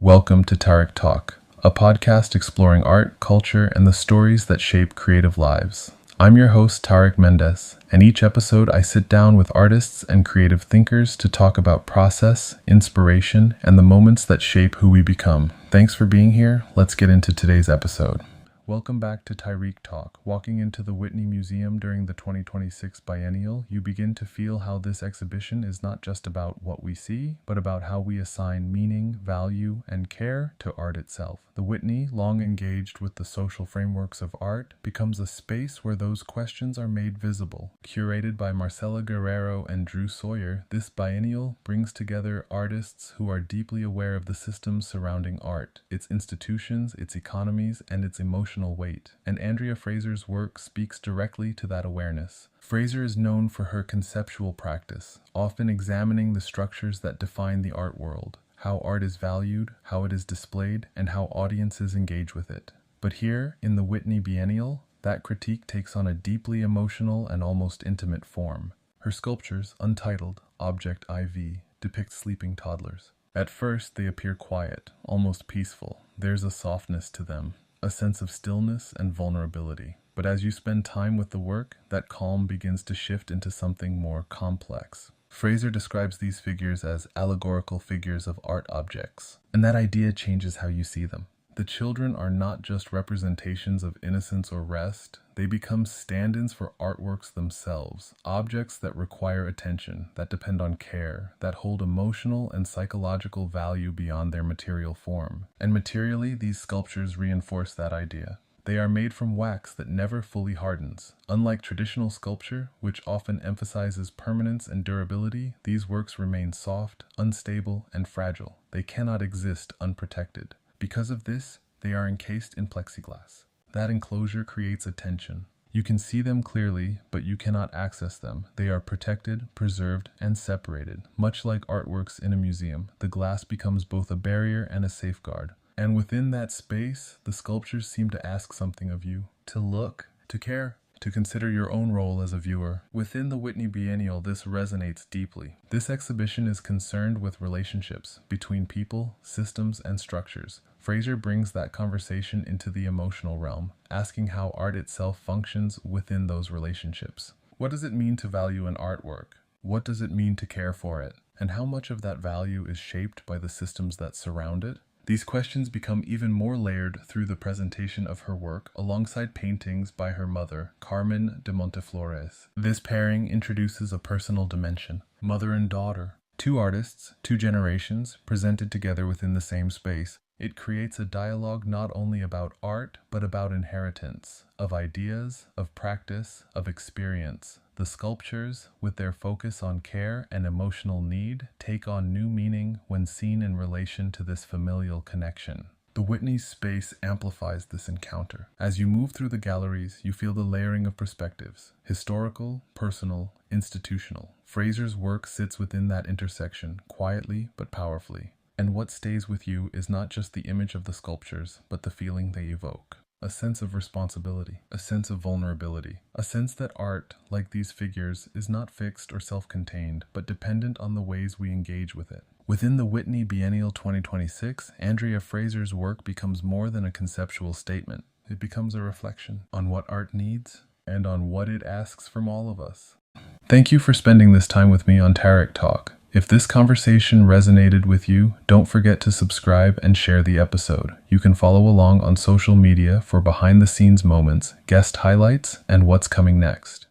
Welcome to Tarik Talk, a podcast exploring art, culture, and the stories that shape creative lives. I'm your host, Tarik Mendes, and each episode I sit down with artists and creative thinkers to talk about process, inspiration, and the moments that shape who we become. Thanks for being here. Let's get into today's episode. Welcome back to Tarik Talk. Walking into the Whitney Museum during the 2026 Biennial, you begin to feel how this exhibition is not just about what we see, but about how we assign meaning, value, and care to art itself. The Whitney, long engaged with the social frameworks of art, becomes a space where those questions are made visible. Curated by Marcela Guerrero and Drew Sawyer, this biennial brings together artists who are deeply aware of the systems surrounding art, its institutions, its economies, and its emotional weight, and Andrea Fraser's work speaks directly to that awareness. Fraser is known for her conceptual practice, often examining the structures that define the art world, how art is valued, how it is displayed, and how audiences engage with it. But here, in the Whitney Biennial, that critique takes on a deeply emotional and almost intimate form. Her sculptures, untitled Object IV, depict sleeping toddlers. At first, they appear quiet, almost peaceful. There's a softness to them, a sense of stillness and vulnerability. But as you spend time with the work, that calm begins to shift into something more complex. Fraser describes these figures as allegorical figures of art objects, and that idea changes how you see them. The children are not just representations of innocence or rest, they become stand-ins for artworks themselves, objects that require attention, that depend on care, that hold emotional and psychological value beyond their material form. And materially, these sculptures reinforce that idea. They are made from wax that never fully hardens. Unlike traditional sculpture, which often emphasizes permanence and durability, these works remain soft, unstable, and fragile. They cannot exist unprotected. Because of this, they are encased in plexiglass. That enclosure creates a tension. You can see them clearly, but you cannot access them. They are protected, preserved, and separated. Much like artworks in a museum, the glass becomes both a barrier and a safeguard. And within that space, the sculptures seem to ask something of you. To look, to care, to consider your own role as a viewer. Within the Whitney Biennial, this resonates deeply. This exhibition is concerned with relationships between people, systems, and structures. Fraser brings that conversation into the emotional realm, asking how art itself functions within those relationships. What does it mean to value an artwork? What does it mean to care for it? And how much of that value is shaped by the systems that surround it? These questions become even more layered through the presentation of her work alongside paintings by her mother, Carmen de Monteflores. This pairing introduces a personal dimension, mother and daughter. Two artists, two generations, presented together within the same space. It creates a dialogue not only about art, but about inheritance, of ideas, of practice, of experience. The sculptures, with their focus on care and emotional need, take on new meaning when seen in relation to this familial connection. The Whitney's space amplifies this encounter. As you move through the galleries, you feel the layering of perspectives, historical, personal, institutional. Fraser's work sits within that intersection, quietly but powerfully. And what stays with you is not just the image of the sculptures, but the feeling they evoke. A sense of responsibility, a sense of vulnerability, a sense that art, like these figures, is not fixed or self-contained, but dependent on the ways we engage with it. Within the Whitney Biennial 2026, Andrea Fraser's work becomes more than a conceptual statement. It becomes a reflection on what art needs and on what it asks from all of us. Thank you for spending this time with me on Tarik Talk. If this conversation resonated with you, don't forget to subscribe and share the episode. You can follow along on social media for behind-the-scenes moments, guest highlights, and what's coming next.